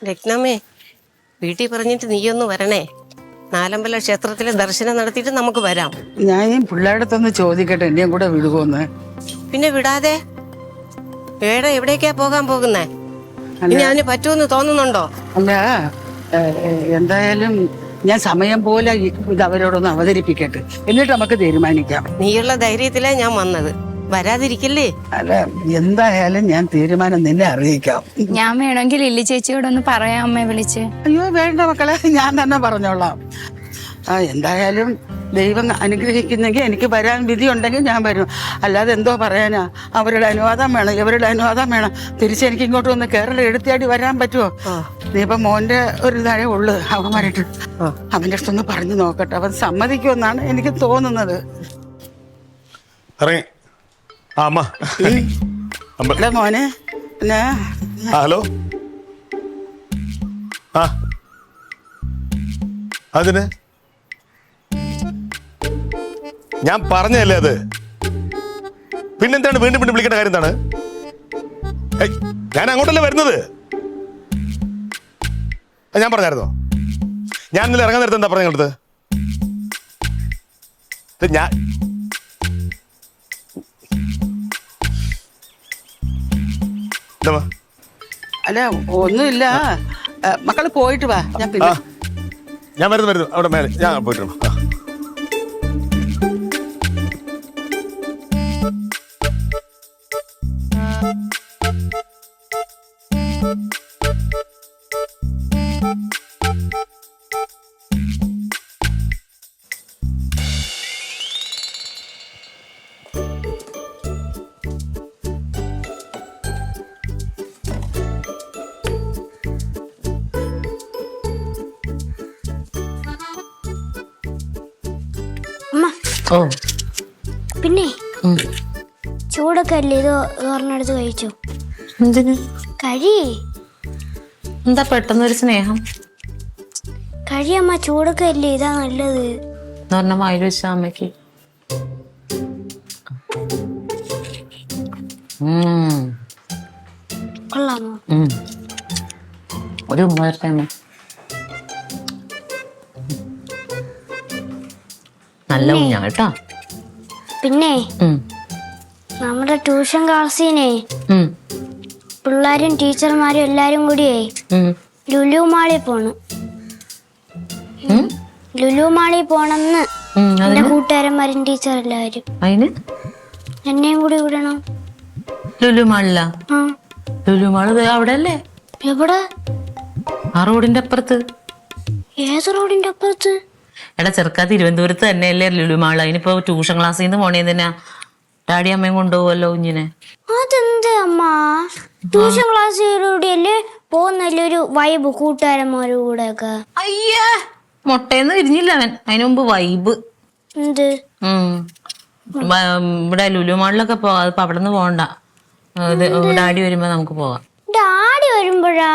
രത്നമ്മേ, വീട്ടിൽ പറഞ്ഞിട്ട് നീയൊന്ന് വരണേ. നാലമ്പല ക്ഷേത്രത്തിലെ ദർശനം നടത്തിയിട്ട് നമുക്ക് വരാം. ഞാൻ പിള്ളേടത്തൊന്ന് ചോദിക്കട്ടെ, എന്നെയും കൂടെ വിടുവോന്ന്. പിന്നെ വിടാതെ എവിടേക്കാ പോകാൻ പോകുന്നേ? ഇനി അതിന് പറ്റുമെന്ന് തോന്നുന്നുണ്ടോ? അല്ല, എന്തായാലും ഞാൻ സമയം പോലെ ഇത് അവരോടൊന്ന് അവതരിപ്പിക്കട്ടെ, എന്നിട്ട് നമുക്ക് തീരുമാനിക്കാം. നീയുള്ള ധൈര്യത്തിലാ ഞാൻ വന്നത്, വരാതിരിക്കല്ലേ? അല്ല, എന്തായാലും ഞാൻ തീരുമാനം നിന്നെ അറിയിക്കാം. ഞാൻ വേണമെങ്കിൽ ലില്ലി ചേച്ചിയോടൊന്ന് പറയാം അമ്മയെ വിളിച്ച്. അയ്യോ വേണ്ട മക്കളെ, ഞാൻ തന്നെ പറഞ്ഞോളാം. എന്തായാലും ദൈവം അനുഗ്രഹിക്കുന്നെങ്കിൽ എനിക്ക് വരാൻ വിധി ഉണ്ടെങ്കിൽ ഞാൻ വരും. അല്ലാതെ എന്തോ പറയാനാ, അവരുടെ അനുവാദം വേണം, ഇവരുടെ അനുവാദം വേണം. തിരിച്ചെനിക്ക് ഇങ്ങോട്ട് വന്ന് കേരളം എടുത്തിയാടി വരാൻ പറ്റുമോ? നീ ഇപ്പൊ മോന്റെ ഒരു ഇതാഴേ ഉള്ളു, അവൻ വരട്ടെ. അവന്റെ അടുത്തൊന്ന് പറഞ്ഞു നോക്കട്ടെ, അവൻ സമ്മതിക്കുമെന്നാണ് എനിക്ക് തോന്നുന്നത്. മോനെ ഹലോ, അതിന് ഞാൻ പറഞ്ഞല്ലേ അത്. പിന്നെന്താണ് വീണ്ടും വീണ്ടും വിളിക്കേണ്ട കാര്യം എന്താണ്? ഞാൻ അങ്ങോട്ടല്ലേ വരുന്നത്. ഞാൻ പറഞ്ഞായിരുന്നോ? ഞാൻ ഇന്നലെ ഇറങ്ങാൻ നേരത്തെ എന്താ പറഞ്ഞത്? ഞാൻ അല്ല ഒന്നുമില്ല, മക്കള് പോയിട്ട് വാ. ഞാൻ വരുന്നു അവിടെ മേലെ. ഞാൻ പോയിട്ട് പിന്നെ ചൂടൊക്കെ അല്ലേ, ഇത് ഒരെണ്ണെടുത്ത് കഴിച്ചു. എന്തിന് കഴി? എന്താ പെട്ടെന്നൊരു സ്നേഹം? കഴിയമ്മ, ചൂടൊക്കെ അല്ലേ, ഇതാ നല്ലത്. വായിൽ വെച്ച അമ്മയ്ക്ക് കൊള്ളാമോ? ഒരു ഉമ്മ. നല്ല കുഞ്ഞാ കേട്ടോ. പിന്നെ നമ്മുടെ ട്യൂഷൻ ക്ലാസ്സിനെ പിള്ളേരും ടീച്ചർമാരും എല്ലാരും കൂടിയേ ലുലു മാളിൽ പോണം. ലുലു മാളിൽ പോണെന്ന് എന്റെ കൂട്ടുകാരന്മാരും ടീച്ചർ എല്ലാവരും. അതിന് എന്നെയും കൂടി വിടണം. ലുലു മാളിലാ? ലുലു മാള് അവിടെ അല്ലേ? എവിടെ? ആ റോഡിന്റെ അപ്പുറത്ത്. ഏത് റോഡിന്റെ അപ്പുറത്ത്? എടാ ചെറുക്കാ, തിരുവനന്തപുരത്ത് തന്നെയല്ലേ ലുലു മാള്. അതിനിപ്പോ ട്യൂഷൻ ക്ലാസ്സിൽ നിന്ന് പോണേ എന്തിനാ? ഡാഡി അമ്മയും കൊണ്ടുപോകുമല്ലോ കുഞ്ഞിനെ. അതെന്ത് അമ്മ, ട്യൂഷൻ ക്ലാസ്സിലൂടെയല്ലേ പോകുന്നല്ലേ ഒരു വൈബ് കൂട്ടുകാരന്മാരുടെ കൂടെ ഒക്കെ. അയ്യേ, മുട്ടയെന്ന് വിരിഞ്ഞില്ല അവൻ. അതിനു മുമ്പ് വൈബ്. എന്ത്? ഇവിടെ ലുലു മാളിലൊക്കെ പോവാം. അതിപ്പോ അവിടെ നിന്ന് പോകണ്ട, ഡാഡി വരുമ്പോ നമുക്ക് പോവാം. ഡാഡി വരുമ്പോഴാ?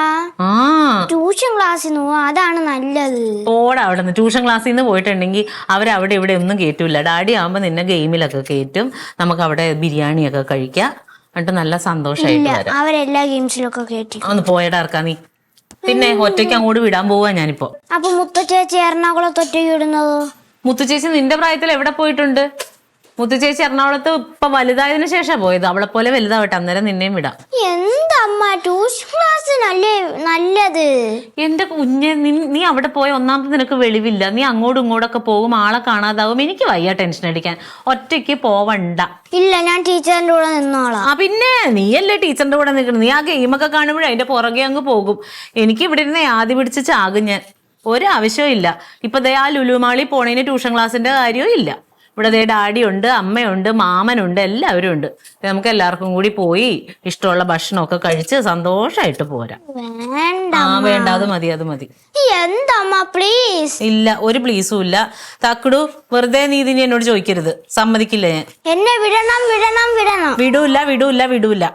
ട്യൂഷൻ ക്ലാസ്സിൽ നിന്ന് പോവാ, അതാണ് നല്ലത്. ഓടെ അവിടെ നിന്ന് ട്യൂഷൻ ക്ലാസ്സിൽ നിന്ന് പോയിട്ടുണ്ടെങ്കിൽ അവരവിടെ ഇവിടെ ഒന്നും കയറ്റൂല. ഡാഡി ആവുമ്പോ നിന്നെ ഗെയിമിലൊക്കെ കയറ്റും. നമുക്ക് അവിടെ ബിരിയാണിയൊക്കെ കഴിക്കാം, എന്നിട്ട് നല്ല സന്തോഷമായിട്ട് വരാം. അവരെല്ലാ ഗെയിംസിലൊക്കെ കയറ്റി. ഒന്ന് പോയടാ ഇറക്കാ നീ. പിന്നെ ഒറ്റയ്ക്ക് അങ്ങോട്ട് വിടാൻ പോവാ ഞാനിപ്പോ. അപ്പൊ മുത്തച്ചേച്ചി എറണാകുളത്ത് ഒറ്റയ്ക്ക് വിടുന്നതോ? മുത്തുചേച്ചി നിന്റെ പ്രായത്തിൽ എവിടെ പോയിട്ടുണ്ട്? മുത്തുചേച്ചി എറണാകുളത്ത് ഇപ്പൊ വലുതായതിനു ശേഷം പോയത്. അവളെ പോലെ വലുതാവട്ടെ, അന്നേരം നിന്നെയും വിടാം. എന്തമ്മ, ട്യൂഷൻ ക്ലാസ്സിനല്ലേ നല്ലത്. എന്റെ കുഞ്ഞെ, നീ അവിടെ പോയ ഒന്നാമത് നിനക്ക് വെളിവില്ല. നീ അങ്ങോട്ടും ഇങ്ങോട്ടൊക്കെ പോകും, ആളെ കാണാതാവും. എനിക്ക് വയ്യ ടെൻഷൻ അടിക്കാൻ. ഒറ്റയ്ക്ക് പോവണ്ട. ഇല്ല, ഞാൻ ടീച്ചറിന്റെ കൂടെ നിന്നോളാം. പിന്നെ നീയല്ലേ ടീച്ചറിന്റെ കൂടെ നിൽക്കണം. നീ ആ ഗെയിമൊക്കെ കാണുമ്പോഴേ അതിന്റെ പുറകെ അങ്ങ് പോകും. എനിക്ക് ഇവിടെ ഇരുന്ന് ആദ്യം പിടിച്ച് ചാകും ഞാൻ. ഒരാവശ്യവും ഇല്ല. ഇപ്പൊ ദേ ആ ലുലുമാളി പോണേന് ട്യൂഷൻ ക്ലാസ്സിന്റെ കാര്യവും ഇല്ല. ഇവിടെ ദേ ഡാഡിയുണ്ട്, അമ്മയുണ്ട്, മാമനുണ്ട്, എല്ലാവരും ഉണ്ട്. നമുക്ക് എല്ലാവർക്കും കൂടി പോയി ഇഷ്ടമുള്ള ഭക്ഷണമൊക്കെ കഴിച്ച് സന്തോഷമായിട്ട് പോരാ. വേണ്ട, അത് മതി, അത് മതി. പ്ലീസ്. ഇല്ല, ഒരു പ്ലീസും ഇല്ല. തക്കടു, വെറുതെ നീ ഇതിന് എന്നോട് ചോദിക്കരുത്. സമ്മതിക്കില്ല ഞാൻ. എന്നെ വിടണം. വിടൂല്ല.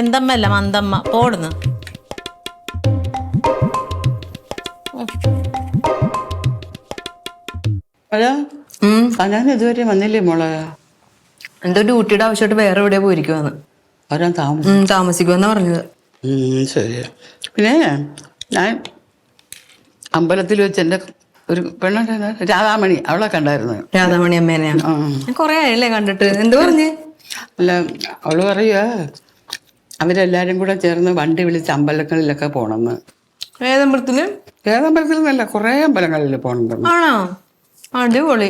എന്തമ്മല്ല, മന്തമ്മ. പോടുന്നു. ഞാൻ ഇതുവരെ വന്നില്ലേ മോളെ? എന്തോ ഡ്യൂട്ടിയുടെ ആവശ്യമായിട്ട് വേറെ എവിടെയാ പോയിരിക്കുവാന്ന്. വരാൻ താമസം. താമസിക്കുമെന്നാ പറഞ്ഞത്. ശരി. പിന്നെ ഞാൻ അമ്പലത്തിൽ വെച്ച് എൻ്റെ ഒരു പെണ്ണുണ്ടായിരുന്നു, രാധാമണി, അവളെ കണ്ടായിരുന്നു. രാധാമണി അമ്മേനെയാണ്. ഞാൻ കൊറേ ആയല്ലേ കണ്ടിട്ട്. എന്ത് പറഞ്ഞ്? അല്ല, അവള് പറയുക അവരെല്ലാരും കൂടെ ചേർന്ന് വണ്ടി വിളിച്ച് അമ്പലങ്ങളിലൊക്കെ പോണെന്ന്. ഏതമ്പലത്തില്? ഏതമ്പലത്തിൽ നിന്നല്ല, കുറേ അമ്പലങ്ങളിൽ പോകണമെന്ന്. ആണോ? അടിപൊളി.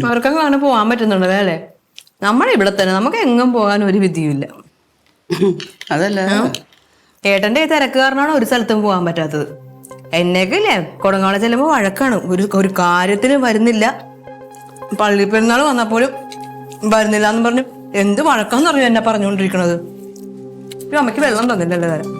അവർക്കൊക്കെ അങ്ങനെ പോകാൻ പറ്റുന്നുണ്ടല്ലോ അല്ലേ? നമ്മുടെ ഇവിടെ തന്നെ നമുക്ക് എങ്ങും പോകാൻ ഒരു വിധിയുമില്ല. അതല്ല, ഏട്ടന്റെ ഈ തിരക്ക് കാരണമാണ് ഒരു സ്ഥലത്തും പോകാൻ പറ്റാത്തത്. എന്നൊക്കെ ഇല്ലേ കൊടുങ്ങാളെ ചെല്ലുമ്പോ വഴക്കാണ്. ഒരു കാര്യത്തിന് വരുന്നില്ല. പള്ളി പെരുന്നാൾ വന്നപ്പോഴും വരുന്നില്ല എന്ന് പറഞ്ഞു എന്ത് വഴക്കാന്ന് പറഞ്ഞു എന്നെ പറഞ്ഞുകൊണ്ടിരിക്കണത്. അമ്മയ്ക്ക് വെള്ളം തന്നില്ലല്ലേ തരാം.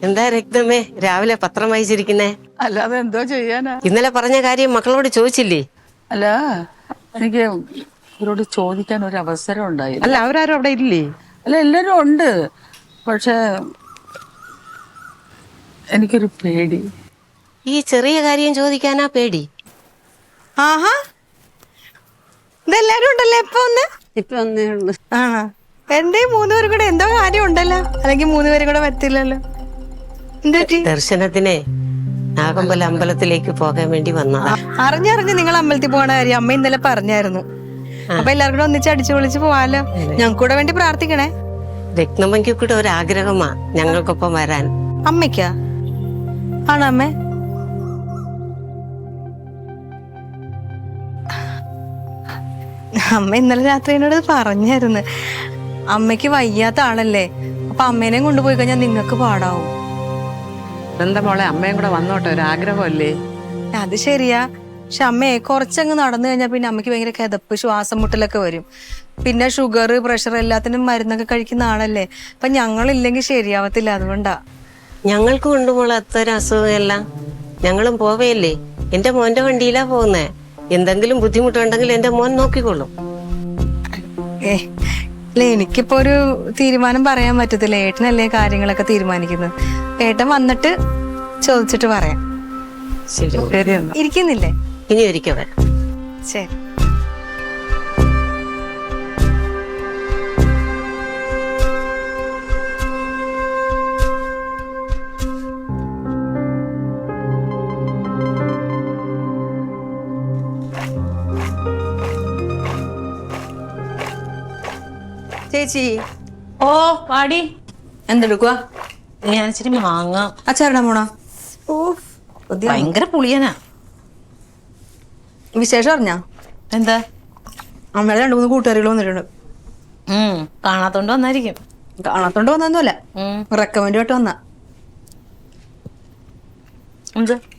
എന്താ രക്തമേ രാവിലെ പത്രം വായിച്ചിരിക്കുന്നേ? അല്ലാതെ എന്തോ ചെയ്യാനാ? ഇന്നലെ പറഞ്ഞ കാര്യം മക്കളോട് ചോദിച്ചില്ലേ? അല്ല, എനിക്ക് ഇവരോട് ചോദിക്കാൻ ഒരു അവസരം ഉണ്ടായി. അല്ല, അവരാരും അവിടെ ഇല്ലേ? അല്ല, എല്ലാരും ഉണ്ട്. പക്ഷെ എനിക്കൊരു പേടി. ഈ ചെറിയ കാര്യം ചോദിക്കാനാ പേടി? ആഹാ, ഇതെല്ലാരും ഉണ്ടല്ലേ ഇപ്പൊ ഒന്നേ ഉള്ളു. എന്തേ 3 പേരും കൂടെ എന്തോ കാര്യം ഉണ്ടല്ലോ? അല്ലെങ്കിൽ 3 പേരും കൂടെ പറ്റില്ലല്ലോ. ദർശനത്തിനെ നാഗമ്പല അമ്പലത്തിലേക്ക് പോകാൻ വേണ്ടി വന്നതാ. അറിഞ്ഞറിഞ്ഞ് നിങ്ങൾ അമ്പലത്തിൽ പോകണ കാര്യം അമ്മ ഇന്നലെ പറഞ്ഞായിരുന്നു. അപ്പൊ എല്ലാവരും കൂടെ ഒന്നിച്ച് അടിച്ചു പൊളിച്ച് പോവാലോ. ഞങ്ങൾക്ക് കൂടെ വേണ്ടി പ്രാർത്ഥിക്കണേ. രത്നമ്മയ്ക്ക് കൂടെ ഒരു ആഗ്രഹമാ ഞങ്ങൾക്കൊപ്പം വരാൻ. അമ്മയ്ക്കാ? ആണോ അമ്മേ? അമ്മ ഇന്നലെ രാത്രി എന്നോട് പറഞ്ഞായിരുന്നു. അമ്മയ്ക്ക് വയ്യാത്ത ആളല്ലേ, അപ്പൊ അമ്മേനെയും കൊണ്ടുപോയി കഴിഞ്ഞാൽ നിങ്ങൾക്ക് പാടാവും. എന്താ മോളെ, അമ്മയും കൂടെ വന്നോട്ടെ, ഒരു ആഗ്രഹമല്ലേ? അത് ശരിയാ. പക്ഷെ അമ്മയെ കുറച്ചങ്ങ് നടന്നു കഴിഞ്ഞാൽ പിന്നെ അമ്മയ്ക്ക് ഭയങ്കര കിതപ്പ്, ശ്വാസം മുട്ടലൊക്കെ വരും. പിന്നെ ഷുഗർ, പ്രഷർ എല്ലാത്തിനും മരുന്നൊക്കെ കഴിക്കുന്ന ആളല്ലേ. അപ്പൊ ഞങ്ങളില്ലെങ്കിൽ ശരിയാവത്തില്ല. അതുകൊണ്ടാ. ഞങ്ങൾക്ക് കൊണ്ടുപോകുള്ള അത്തരം അസുഖമെല്ലാം ഞങ്ങളും പോവേയല്ലേ. എന്റെ മോന്റെ വണ്ടിയിലാ പോകുന്നേ. എന്തെങ്കിലും ബുദ്ധിമുട്ടുണ്ടെങ്കിൽ എന്റെ മോൻ നോക്കിക്കൊള്ളും. അല്ലേ, എനിക്കിപ്പോ ഒരു തീരുമാനം പറയാൻ പറ്റത്തില്ല. ഏട്ടനല്ലേ കാര്യങ്ങളൊക്കെ തീരുമാനിക്കുന്നത്. ഏട്ടൻ വന്നിട്ട് ചോദിച്ചിട്ട് പറയാം. ശരി, ഇരിക്കുന്നില്ലേ? ഇനി ഒരിക്കൽ വരാം. ശരി. ചേച്ചി. ഓ പാടി. എന്തെടുക്കുവാ? ഞാൻ ഇച്ചിരി മാങ്ങ അച്ചാറിടാ മോണോ? ഭയങ്കര പുളിയനാ. വിശേഷം അറിഞ്ഞാ? എന്താ? അമ്മയുടെ 2-3 കൂട്ടുകാരികൾ വന്നിട്ടുണ്ട്. കാണാത്തോണ്ട് വന്നായിരിക്കും. കാണാത്തോണ്ട് വന്നൊന്നുമല്ല, റെക്കമെൻഡ് ആയിട്ട് വന്ന.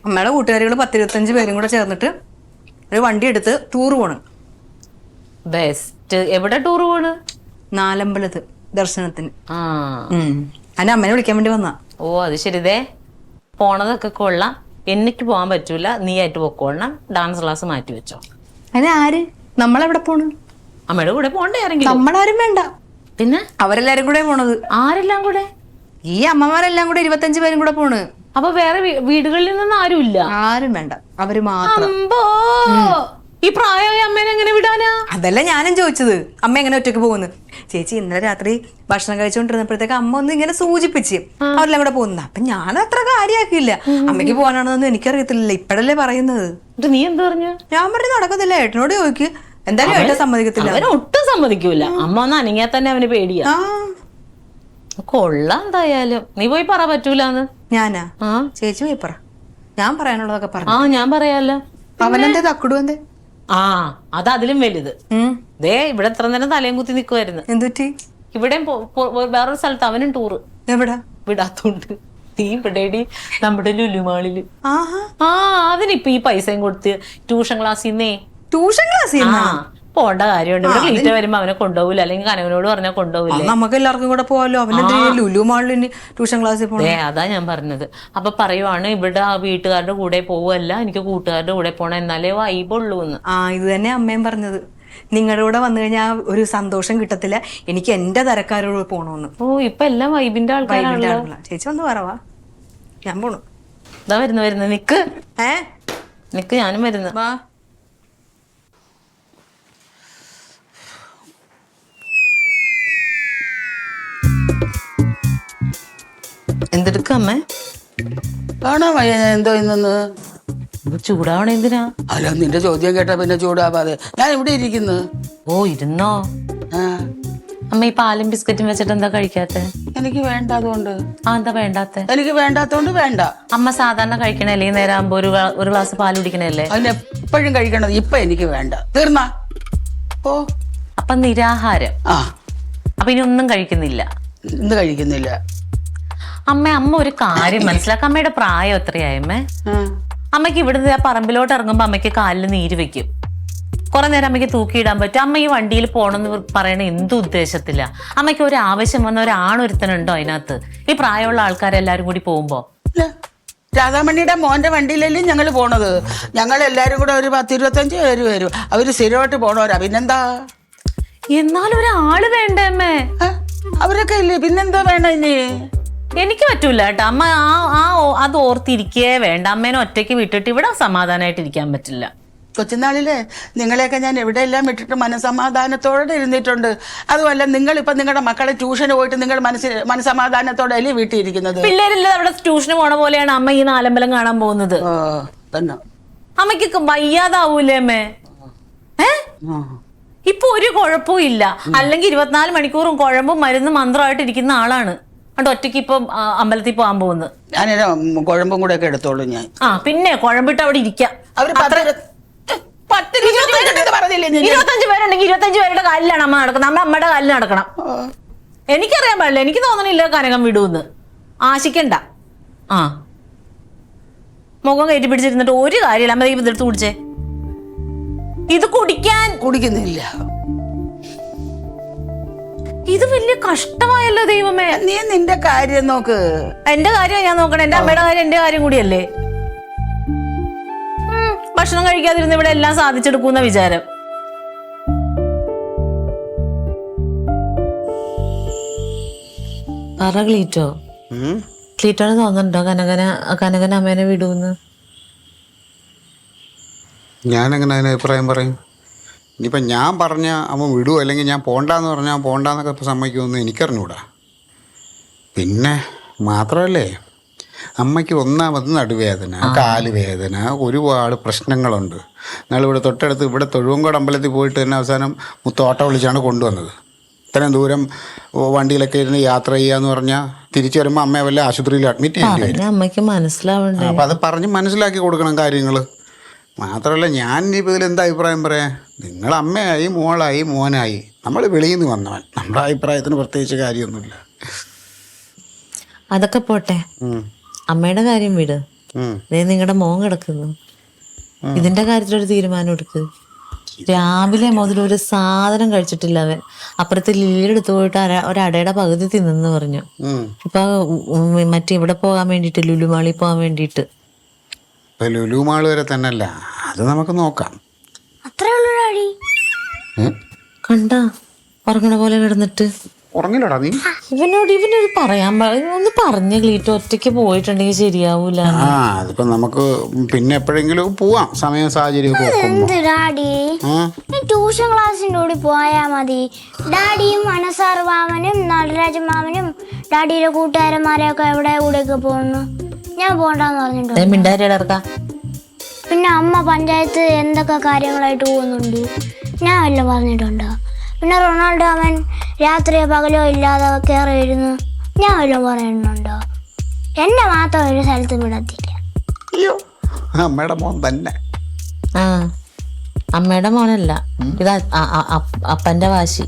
അമ്മയുടെ കൂട്ടുകാരികൾ 10-25 പേരും കൂടെ ചേർന്നിട്ട് ഒരു വണ്ടി എടുത്ത് ടൂർ പോണ്. ബെസ്റ്റ്. എവിടെ ടൂർ പോണ്? നാലമ്പലത്ത് ദർശനത്തിന്. അതിന്റെ അമ്മനെ വിളിക്കാൻ വേണ്ടി വന്ന. ഓ അത് ശരിതേ. പോണതൊക്കെ കൊള്ളാം. എനിക്ക് പോകാൻ പറ്റൂല. നീ ആയിട്ട് പൊക്കോളണം. ഡാൻസ് ക്ലാസ് മാറ്റി വെച്ചോ. അതിന് ആര്? നമ്മളെവിടെ പോണ്? അമ്മയുടെ കൂടെ പോണ്ടേ ആരെങ്കിലും? നമ്മളാരും വേണ്ട. പിന്നെ അവരെല്ലാരും കൂടെ പോണത്. ആരെല്ലാം കൂടെ? ഈ അമ്മമാരെല്ലാം കൂടെ 25 പേരും കൂടെ പോണ്. അപ്പൊ വേറെ വീടുകളിൽ നിന്നും ആരും ഇല്ല? ആരും വേണ്ട, അവര് മാത്രം. ഈ പ്രായമായ അമ്മേനെ എങ്ങനെ വിടാനാ? അതല്ല ഞാനും ചോദിച്ചത്. അമ്മ എങ്ങനെ ഒറ്റയ്ക്ക് പോകുന്നു? ചേച്ചി ഇന്നലെ രാത്രി ഭക്ഷണം കഴിച്ചുകൊണ്ടിരുന്നപ്പോഴത്തേക്ക് അമ്മ ഒന്ന് ഇങ്ങനെ സൂചിപ്പിച്ച് അവരെല്ലാം കൂടെ പോകുന്ന. അപ്പൊ ഞാൻ അത്ര കാര്യമാക്കിയില്ല. അമ്മയ്ക്ക് പോകാനാണെന്നൊന്നും എനിക്കറിയത്തില്ല, ഇപ്പഴല്ലേ പറയുന്നത്. നീ എന്ത് പറഞ്ഞു? ഞാൻ പറഞ്ഞു നടക്കത്തില്ല, ഏട്ടനോട് ചോദിക്ക്. എന്തായാലും ഏട്ടൻ സമ്മതിക്കത്തില്ല. അവൻ ഒട്ടും സമ്മതിക്കൂല. അമ്മ ഒന്ന് അനങ്ങിയാൽ തന്നെ അവന് പേടിയാ. കൊള്ളാം. എന്തായാലും നീ പോയി പറ പറ്റൂലെന്ന്. ഞാനാ? ചേച്ചി പോയി പറ. ഞാൻ പറയാനുള്ളതൊക്കെ പറഞ്ഞു. ഞാൻ പറയാലോ. അവനെന്തേ തക്കുടു എന്തേ? അത് അതിലും വലുത്. ദേ ഇവിടെ എത്ര നേരം തലയും കുത്തി നിക്കുവായിരുന്നു. എന്തുറ്റി? ഇവിടെ വേറൊരു സ്ഥലത്ത് അവനും ടൂറ്. എവിടാ? വിടാത്തോണ്ട്. നീ ഇവിടെടി നമ്മുടെ ലുലുമാളില്. അതിനിപ്പൊ ഈ പൈസയും കൊടുത്ത് ട്യൂഷൻ ക്ലാസ്സിന്നേ. ട്യൂഷൻ ക്ലാസ് പോണ്ട കാര്യമുണ്ട്. ഇവിടെ ക്ലീറ്റ വരുമ്പോ അവനെ കൊണ്ടുപോകില്ല, അല്ലെങ്കിൽ കനവനോട് പറഞ്ഞാൽ കൊണ്ടുപോകില്ലേ. നമുക്ക് എല്ലാവർക്കും കൂടെ പോവാലോ. അവനെ ലുലു മാളിൽ ട്യൂഷൻ ക്ലാസ്സിൽ പോകണം. അതാ ഞാൻ പറഞ്ഞത്. അപ്പൊ പറയുവാണ് ഇവിടെ ആ വീട്ടുകാരുടെ കൂടെ പോവല്ല, എനിക്ക് കൂട്ടുകാരുടെ കൂടെ പോണം, എന്നാലേ വൈബുള്ളൂ എന്ന്. ഇത് തന്നെ അമ്മയും പറഞ്ഞത്. നിങ്ങളുടെ കൂടെ വന്നു കഴിഞ്ഞാൽ ഒരു സന്തോഷം കിട്ടത്തില്ല, എനിക്ക് എന്റെ തരക്കാരോട് പോണോന്ന്. ഇപ്പൊ എല്ലാം വൈബിന്റെ ആൾക്കാരാണല്ലോ. ചേച്ചി ഒന്ന് പറവാ, ഞാൻ പോണു. ഇതാ വരുന്നു നിക്ക്. നിക്ക്, ഞാനും വരുന്നു. വാ. എന്തെടുക്കമ്മേ? കാണാൻ വയ്യ ഞാൻ എന്തോ ഇന്നെന്ന്. ചൂടാവണ എന്തിനാ? അല്ല, നിന്റെ ചോദ്യം കേട്ടാ പിന്നെ ചൂടാവാതെ. ഞാൻ ഇവിടെ ഇരിക്കുന്നു. ഇരുന്നോ? ആ, അമ്മ ഈ പാലും ബിസ്ക്കറ്റും വെച്ചിട്ട് എന്താ കഴിക്കാത്ത? എനിക്ക് വേണ്ട, അതുകൊണ്ട്. എന്താ വേണ്ടാത്ത? എനിക്ക് വേണ്ടാത്തോണ്ട് വേണ്ട. അമ്മ സാധാരണ കഴിക്കണല്ലേ ഈ നേരം ആകുമ്പോ ഒരു ഗ്ലാസ് പാൽ കുടിക്കണല്ലേ? അതിന് എപ്പോഴും കഴിക്കണത്. ഇപ്പൊ എനിക്ക് വേണ്ട. തീർന്നാ? ഓ, അപ്പൊ നിരാഹാരം. അപ്പൊ ഇനി ഒന്നും കഴിക്കുന്നില്ല? ഇന്ന് കഴിക്കുന്നില്ല. അമ്മ ഒരു കാര്യം മനസ്സിലാക്കാം. അമ്മയുടെ പ്രായം എത്രയായമ്മേ? അമ്മയ്ക്ക് ഇവിടുന്ന് ആ പറമ്പിലോട്ട് ഇറങ്ങുമ്പോ അമ്മയ്ക്ക് കാലിൽ നീര് വെക്കും. കുറെ നേരം അമ്മയ്ക്ക് തൂക്കിയിടാൻ പറ്റും. അമ്മ ഈ വണ്ടിയിൽ പോണെന്ന് പറയണ എന്ത് ഉദ്ദേശത്തില്ല? അമ്മയ്ക്ക് ഒരു ആവശ്യം വന്ന ഒരാണൊരുത്തനുണ്ടോ അതിനകത്ത്? ഈ പ്രായമുള്ള ആൾക്കാരെല്ലാരും കൂടി പോകുമ്പോ? രാധാമണിയുടെ മോന്റെ വണ്ടിയിലല്ലേ ഞങ്ങൾ പോണത്. ഞങ്ങൾ എല്ലാരും കൂടെ ഒരു 10-25 പേര് വരും. അവര് സ്ഥിരമായിട്ട് പോണവരാ. പിന്നെന്താ? എന്നാലും ഒരാള് വേണ്ടേ അമ്മേ? അവരൊക്കെ ഇല്ലേ, പിന്നെന്താ വേണം ഇനി? എനിക്ക് പറ്റൂല കേട്ടോ അമ്മ. അത് ഓർത്തിരിക്കേ വേണ്ട. അമ്മേനെ ഒറ്റയ്ക്ക് വിട്ടിട്ട് ഇവിടെ സമാധാനമായിട്ട് ഇരിക്കാൻ പറ്റില്ല. കൊച്ചുനാളില് നിങ്ങളെയൊക്കെ ഞാൻ എവിടെയെല്ലാം വിട്ടിട്ട് മനസമാധാനത്തോടെ ഇരുന്നിട്ടുണ്ട്. അതുമല്ല, നിങ്ങളിപ്പൊ നിങ്ങളുടെ മക്കളെ ട്യൂഷന് പോയിട്ട് നിങ്ങൾ മനസമാധാനത്തോടെ അല്ലേ വീട്ടിൽ ഇരിക്കുന്നത്? പിള്ളേരില്ല അവിടെ ട്യൂഷന് പോണ പോലെയാണ് അമ്മ ഈ നാലമ്പലം കാണാൻ പോകുന്നത്. അമ്മയ്ക്ക് വയ്യാതാവൂലേ അമ്മേ? ഇപ്പൊ ഒരു കുഴപ്പവും ഇല്ല. അല്ലെങ്കിൽ 24 മണിക്കൂറും കുഴമ്പും മരുന്നും മന്ത്രമായിട്ട് ഇരിക്കുന്ന ആളാണ്. അവിടെ ഒറ്റയ്ക്ക് ഇപ്പൊ അമ്പലത്തിൽ പോകാൻ പോകുന്നത്. ഞാനേരോ കുഴമ്പും കൂടെ ഒക്കെ എടുത്തോളൂ ഞാൻ. പിന്നെ കുഴമ്പിട്ട് അവിടെ ഇരിക്കാം. 25 പേരുണ്ടെങ്കിൽ 25 പേരുടെ കാലിലാണ് അമ്മ നടക്കുന്നത്. അമ്മയുടെ കാലിൽ നടക്കണം. എനിക്കറിയാൻ പാടില്ല. എനിക്ക് തോന്നണില്ല കനകം വിടൂന്ന്. ആശിക്കണ്ട. മുഖം കയറ്റി പിടിച്ചിരുന്നിട്ട് ഒരു കാര്യമില്ല. അമ്മ ഇതെടുത്ത് കുടിച്ചേ. ഇത് കുടിക്കുന്നില്ല. ഇത് വലിയ കഷ്ടമായല്ലോ ദൈവമേ. നീ നിന്റെ കാര്യം നോക്ക്. എന്റെ കാര്യം ഞാൻ നോക്കണം. എന്റെ അമ്മയുടെ കാര്യം എന്റെ കാര്യം കൂടിയല്ലേ. ഭക്ഷണം കഴിക്കാതിരുന്ന് ഇവിടെ എല്ലാം സാധിച്ചെടുക്കുന്ന വിചാരം. ക്ലീറ്റോ ക്ലീറ്റോന് തോന്നുന്നുണ്ടോ കനകന അമ്മേനെ വിടൂന്ന്? ഞാനെങ്ങനെ അതിന് അഭിപ്രായം പറയും? ഇനിയിപ്പം ഞാൻ പറഞ്ഞ അവൻ വിടുവോ അല്ലെങ്കിൽ ഞാൻ പോണ്ടാന്ന് പറഞ്ഞാൽ പോണ്ടാന്നൊക്കെ ഇപ്പം സമ്മതിക്കുമെന്ന് എനിക്കറിഞ്ഞൂടാ. പിന്നെ മാത്രമല്ലേ, അമ്മയ്ക്ക് ഒന്നാമത് നടുവേദന, കാല് വേദന, ഒരുപാട് പ്രശ്നങ്ങളുണ്ട്. ഞങ്ങളിവിടെ തൊട്ടടുത്ത് ഇവിടെ തൊഴുവങ്കോട് അമ്പലത്തിൽ പോയിട്ട് തന്നെ അവസാനം മുത്തോട്ട വിളിച്ചാണ് കൊണ്ടുവന്നത്. ഇത്രയും ദൂരം വണ്ടിയിലൊക്കെ ഇരുന്ന് യാത്ര ചെയ്യാന്ന് പറഞ്ഞാൽ തിരിച്ചു വരുമ്പോൾ അമ്മയെ വല്ല ആശുപത്രിയിൽ അഡ്മിറ്റ് ചെയ്യേണ്ടി വരും. അമ്മയ്ക്ക് മനസ്സിലാവണ്ടേ? അപ്പം അത് പറഞ്ഞ് മനസ്സിലാക്കി കൊടുക്കണം കാര്യങ്ങൾ. മാത്രമല്ല, ഞാൻ ഇനിയിപ്പോൾ ഇതിലെന്താ അഭിപ്രായം പറയാം? നിങ്ങൾ അമ്മയായി, മോളായി, മോനായി, നമ്മൾ വെളിയിൽ നിന്ന് വന്നവൻ. നമ്മുടെ അഭിപ്രായത്തിന് പ്രത്യേകിച്ച് കാര്യമൊന്നുമില്ല. അതൊക്കെ പോട്ടെ, അമ്മയുടെ കാര്യം വിട്. നിങ്ങളുടെ മോൻ കിടക്കുന്നു. ഇതിന്റെ കാര്യത്തിലൊരു തീരുമാനം എടുക്ക്. രാവിലെ മുതൽ ഒരു സാധനം കഴിച്ചിട്ടില്ല അവൻ. അപ്പുറത്തെ ലില്ലിയെടുത്ത് പോയിട്ട് ഒരടയുടെ പകുതി തിന്നെന്ന് പറഞ്ഞു. ഇപ്പൊ മറ്റേ ഇവിടെ പോകാൻ വേണ്ടിട്ട്, ലുലുമാളി പോകാൻ വേണ്ടിട്ട്. ഇപ്പൊ ലുലുമാൾ വരെ തന്നെയല്ല, അത് നമുക്ക് നോക്കാം. കണ്ട ഉറങ്ങണ പോലെ കിടന്നിട്ട് ഉറങ്ങില്ലടാ നീ. ഇവനോട് പറയാൻ ഒന്ന് പറഞ്ഞ ക്ലീറ്റോ, ഒറ്റയ്ക്ക് പോയിട്ടുണ്ടെങ്കിൽ ശരിയാവൂല. അതിപ്പോ നമുക്ക് പിന്നെ എപ്പോഴെങ്കിലും പോവാം, സമയം സാഹചര്യം ട്യൂഷൻ ക്ലാസ്സിന്റെ കൂടി പോയാ മതി. ഡാഡിയും അനസാർ മാമനും നടരാജ മാമനും ഡാഡിയുടെ കൂട്ടുകാരന്മാരെയൊക്കെ എവിടെ കൂടെയൊക്കെ പോകുന്നു. ഞാൻ പോണ്ടെന്ന് പറഞ്ഞിട്ടുണ്ട്. പിന്നെ അമ്മ പഞ്ചായത്ത് എന്തൊക്കെ കാര്യങ്ങളായിട്ട് പോകുന്നുണ്ട്, ഞാൻ വല്ലതും പറഞ്ഞിട്ടുണ്ടോ? പിന്നെ റൊണാൾഡോ അവൻ രാത്രിയോ പകലോ ഇല്ലാതെ കയറി വരുന്നു, ഞാൻ വല്ലതും പറയുന്നുണ്ടോ? എന്നെ മാത്രം ഒരു സ്ഥലത്തും വിടത്തില്ല. അയ്യോ, അമ്മയുടെ മോൻ തന്നെ. അമ്മയുടെ മോനല്ല, ഇത് അപ്പന്റെ വാശി.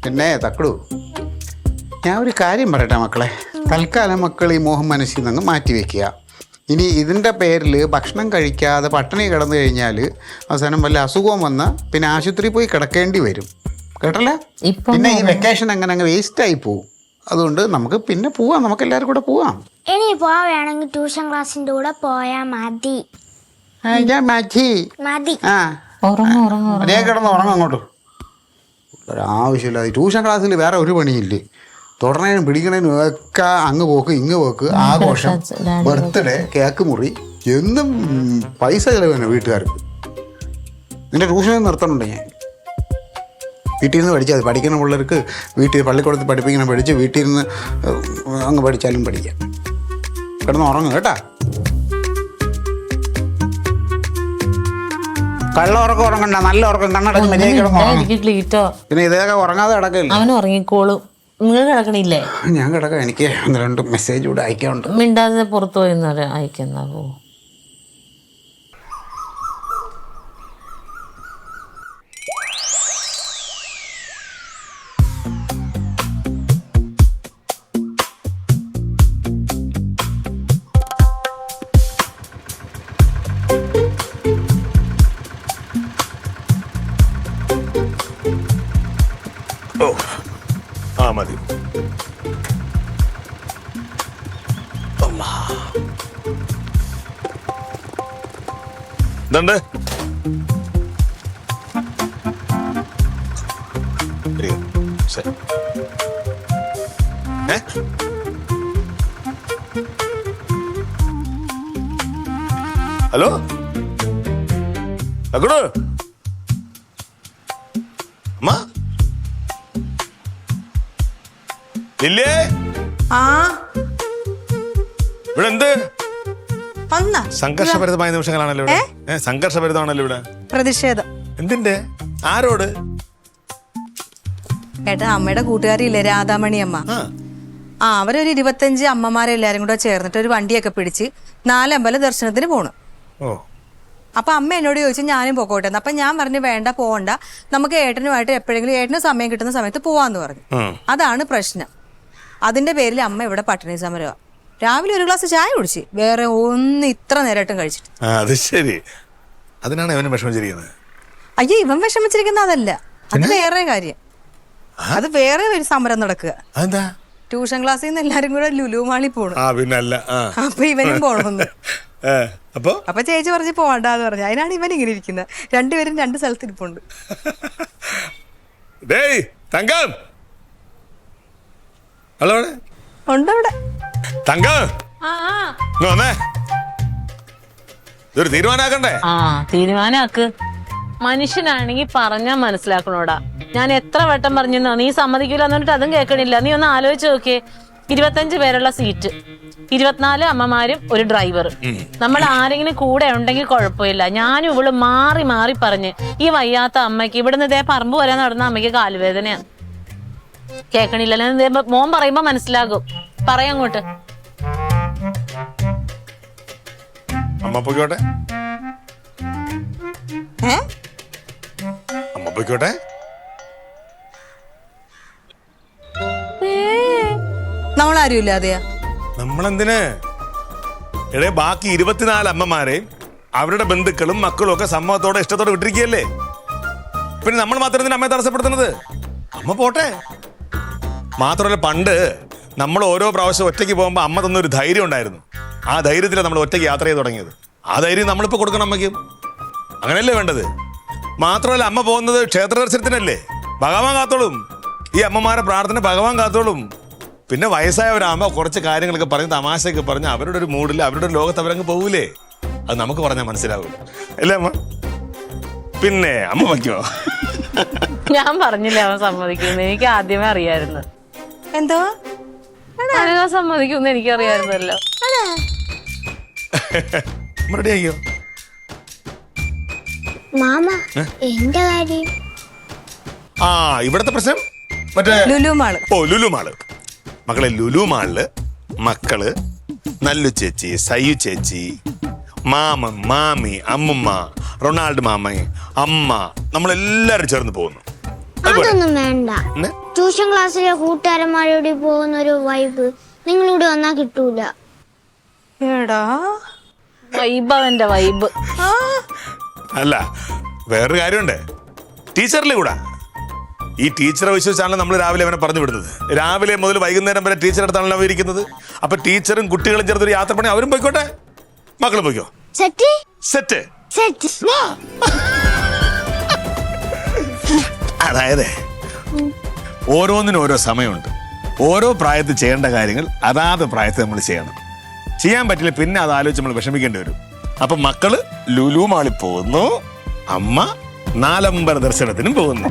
പിന്നെ തക്കടു, ഞാൻ ഒരു കാര്യം പറയട്ടെ മക്കളെ. തൽക്കാലം മക്കൾ ഈ മോഹം മനസ്സിൽ നിന്ന് മാറ്റി വെക്കുക. ഇനി ഇതിൻ്റെ പേരിൽ ഭക്ഷണം കഴിക്കാതെ പട്ടിണി കിടന്നു കഴിഞ്ഞാൽ അവസാനം വല്ല അസുഖവും വന്നാൽ പിന്നെ ആശുപത്രിയിൽ പോയി കിടക്കേണ്ടി വരും. കേട്ടല്ലേ? പിന്നെ ഈ വെക്കേഷൻ അങ്ങനെ അങ്ങ് വേസ്റ്റായി പോവും. അതുകൊണ്ട് നമുക്ക് പിന്നെ പോവാം, നമുക്ക് എല്ലാവരും കൂടെ പോവാം. ഇനി പോവുകയാണെങ്കിൽ ട്യൂഷൻ ക്ലാസ്സിന്റെ കൂടെ പോയാ മതി. ഞാൻ മതി ആ അതേ കിടന്ന് ഉറങ്ങും അങ്ങോട്ട്. ഒരാവശ്യമില്ല. ട്യൂഷൻ ക്ലാസ്സിൽ വേറെ ഒരു പണിയില്ലേ. തുടരണേനും പിടിക്കണേനും ഒക്കെ അങ്ങ് പോക്ക് ഇങ്ങ് പോക്ക്, ആഘോഷം, ബർത്ത്ഡേ, കേക്ക് മുറി, എന്നും പൈസ ചിലവാണ് വീട്ടുകാർക്ക്. നിന്റെ ട്യൂഷനിൽ നിർത്തണുണ്ട് ഞാൻ. വീട്ടിൽ നിന്ന് പഠിച്ചാൽ മതി. പഠിക്കുന്ന പിള്ളേർക്ക് വീട്ടിൽ പള്ളിക്കൂടത്തിൽ പഠിപ്പിക്കണം, പഠിച്ച് വീട്ടിൽ നിന്ന് അങ്ങ് പഠിച്ചാലും പഠിക്കാം. കിടന്ന് ഉറങ്ങും കേട്ടാ. കള്ള ഉറക്കം ഉറങ്ങണ്ട, നല്ല ഉറക്കം കണ്ണടച്ച് മര്യാദ കിടന്ന് ഉറങ്ങും. പിന്നെ ഇതൊക്കെ ഉറങ്ങാതെ കിടക്കില്ല. അവൻ ഉറങ്ങിക്കോളും. നിങ്ങൾ കിടക്കണില്ലേ? ഞാൻ കിടക്കാം. എനിക്ക് 1-2 മെസ്സേജ് കൂടെ അയക്കാനുണ്ട്. മിണ്ടാതെ പുറത്തു പോയി അയക്കുന്ന പോ. ആ മതി. ഇതുണ്ട്. ഹലോ അക്കടോ അമ്മ ഇല്ലേ? ആ ഇവിടെ എന്ത് വന്നാ സംഘർഷഭരിതമായ നിമിഷങ്ങളാണല്ലോ ഇവിടെ. സംഘർഷഭരിതമാണല്ലോ ഇവിടെ. പ്രതിഷേധം എന്തിന്റെ? ആരോട്? ഏട്ടാ, അമ്മയുടെ കൂട്ടുകാരിയില്ലേ രാധാമണി അമ്മ, അവരൊരു 25 അമ്മമാരെല്ലാരും കൂടെ ചേർന്നിട്ട് ഒരു വണ്ടിയൊക്കെ പിടിച്ച് 4 അമ്പലം ദർശനത്തിന് പോണു. അപ്പൊ അമ്മ എന്നോട് ചോദിച്ചു ഞാനും പോക്കോട്ടെ. അപ്പൊ ഞാൻ പറഞ്ഞു വേണ്ട, പോകണ്ട, നമുക്ക് ഏട്ടനുമായിട്ട് എപ്പോഴെങ്കിലും ഏട്ടന് സമയം കിട്ടുന്ന സമയത്ത് പോവാന്ന് പറഞ്ഞു. അതാണ് പ്രശ്നം. അതിന്റെ പേരിൽ അമ്മ ഇവിടെ പട്ടിണി സമരമാണ്. രാവിലെ ഒരു ഗ്ലാസ് ചായ കുടിച്ച്, വേറെ ഒന്നും ഇത്ര നേരമായിട്ടും കഴിച്ചിട്ട്. അത് ശരി. അതിനാണ് അവന് വിഷമിച്ചിരിക്കുന്നത്. അയ്യോ, ഇവൻ വിഷമിച്ചിരിക്കുന്ന അതല്ല, അത് വേറെ കാര്യം. അത് വേറെ ഒരു സമരം നടക്കുക. അതെന്താ? ട്യൂഷൻ ക്ലാസ്സിൽ നിന്ന് എല്ലാരും കൂടെ ലുലു മാളിൽ പോണു. പിന്നല്ല. അപ്പൊ ഇവനും പോണമെന്ന്. അപ്പൊ ചേച്ചി പറഞ്ഞു പോകണ്ടെന്ന് പറഞ്ഞു. അതിനാണ് ഇവൻ ഇങ്ങനെ ഇരിക്കുന്നത്. രണ്ടുപേരും 2 സ്ഥലത്ത് ഇരിപ്പുണ്ട്. ഹലോ ഉണ്ടവിടെ ഇതൊരു തീരുമാനാക്കണ്ടേ? തീരുമാനാക്ക്. മനുഷ്യനാണെങ്കിൽ പറഞ്ഞാ മനസ്സിലാക്കണോടാ. ഞാൻ എത്ര വട്ടം പറഞ്ഞു നീ സമ്മതിക്കൂല എന്നിട്ട് അതും കേൾക്കണില്ല. നീ ഒന്ന് ആലോചിച്ച് നോക്കിയേ. 25 പേരുള്ള സീറ്റ്, 24 അമ്മമാരും ഒരു ഡ്രൈവർ. നമ്മൾ ആരെങ്കിലും കൂടെ ഉണ്ടെങ്കിൽ കുഴപ്പമില്ല. ഞാനും ഇവള് മാറി മാറി പറഞ്ഞ് ഈ വയ്യാത്ത അമ്മയ്ക്ക് ഇവിടുന്ന് ഇതേ പറമ്പ് വരാൻ നടന്ന അമ്മയ്ക്ക് കാലുവേദനയാണ്. കേൾക്കണില്ലല്ലോ. മോൻ പറയുമ്പോ മനസ്സിലാകും. പറയങ്ങോട്ട്. അമ്മ പോയിക്കോട്ടെ. അമ്മ പോയിക്കോട്ടെ. നമ്മളാരും ഇല്ലാതെയാ. നമ്മളെന്തിന്? എടേ, ബാക്കി 24 അമ്മമാരെ അവരുടെ ബന്ധുക്കളും മക്കളും ഒക്കെ സമ്മതത്തോടെ ഇഷ്ടത്തോടെ വിട്ടിരിക്കുകയല്ലേ. പിന്നെ നമ്മൾ മാത്രം അമ്മയെ തടസ്സപ്പെടുത്തുന്നത്? അമ്മ പോട്ടെ. മാത്രമല്ല, പണ്ട് നമ്മൾ ഓരോ പ്രാവശ്യം ഒറ്റയ്ക്ക് പോകുമ്പോൾ അമ്മ തന്നൊരു ധൈര്യം ഉണ്ടായിരുന്നു. ആ ധൈര്യത്തിലാണ് നമ്മൾ ഒറ്റയ്ക്ക് യാത്ര ചെയ്ത് തുടങ്ങിയത്. ആ ധൈര്യം നമ്മളിപ്പോൾ കൊടുക്കണം അമ്മയ്ക്കും. അങ്ങനെയല്ലേ വേണ്ടത്? മാത്രമല്ല, അമ്മ പോകുന്നത് ക്ഷേത്ര ദർശനത്തിനല്ലേ. ഭഗവാൻ കാത്തോളും. ഈ അമ്മമാരെ പ്രാർത്ഥന ഭഗവാൻ കാത്തോളും. പിന്നെ വയസ്സായവരാകുമ്പോൾ കുറച്ച് കാര്യങ്ങളൊക്കെ പറഞ്ഞ് തമാശയൊക്കെ പറഞ്ഞ് അവരുടെ ഒരു മൂഡിൽ അവരുടെ ഒരു ലോകത്ത് അവരങ്ങ് പോകൂലേ. അത് നമുക്ക് പറഞ്ഞാൽ മനസ്സിലാവും അല്ലേ അമ്മ? പിന്നെ അമ്മ വയ്ക്കോ? ഞാൻ പറഞ്ഞില്ലേ അവൻ സമ്മതിക്കുന്നു. എനിക്ക് ആദ്യമേ അറിയായിരുന്നു. എന്തോ സമ്മതിക്കുന്നു എനിക്കറിയായിരുന്നല്ലോ. റെഡിയാക്കിയോ മാമ? എന്റെ കാര്യം ഇവിടത്തെ പ്രശ്നം മറ്റേ ലുലു മാള്. ലുലു മാള്. മക്കളെ, ലുലു മാളില് മക്കള്, നല്ലു ചേച്ചി, സയ്യു ചേച്ചി, മാമൻ, മാമി, അമ്മുമ്മ, റൊണാൾഡ് മാമൻ, അമ്മ, നമ്മളെല്ലാരും ചേർന്ന് പോകുന്നു. അതൊന്നും വേണ്ട. ട്യൂഷൻ ക്ലാസ്സിലെ കൂട്ടുകാരന്മാരോട് പോകുന്ന ഒരു വൈബ് നിങ്ങളിവിടെ വന്നാ കിട്ടൂല. എടാ, വൈബ് അവന്റെ വൈബ്. അല്ല വേറൊരു കാര്യമുണ്ട്, ടീച്ചറിലെ കൂടാ. ഈ ടീച്ചറെ വിശ്വസിച്ചാണല്ലോ നമ്മൾ രാവിലെ അവനെ പറഞ്ഞു വിടുന്നത്. രാവിലെ മുതൽ വൈകുന്നേരം വരെ ടീച്ചറെ അടുത്താണല്ലോ അവർ ഇരിക്കുന്നത്. അപ്പൊ ടീച്ചറും കുട്ടികളും ചേർത്തൊരു യാത്ര പണി അവരും പോയിക്കോട്ടെ, മക്കളും പോയിക്കോ. Set set. സെറ്റ്. അതായത് ഓരോന്നിനും ഓരോ സമയമുണ്ട്. ഓരോ പ്രായത്തിൽ ചെയ്യേണ്ട കാര്യങ്ങൾ അതാത് പ്രായത്തിൽ നമ്മൾ ചെയ്യണം. ചെയ്യാൻ പറ്റില്ല പിന്നെ അത് ആലോചിച്ച് നമ്മൾ വിഷമിക്കേണ്ടി വരും. അപ്പൊ മക്കള് ലുലു മാളിൽ പോകുന്നു, അമ്മ നാലമ്പല ദർശനത്തിനും പോകുന്നു.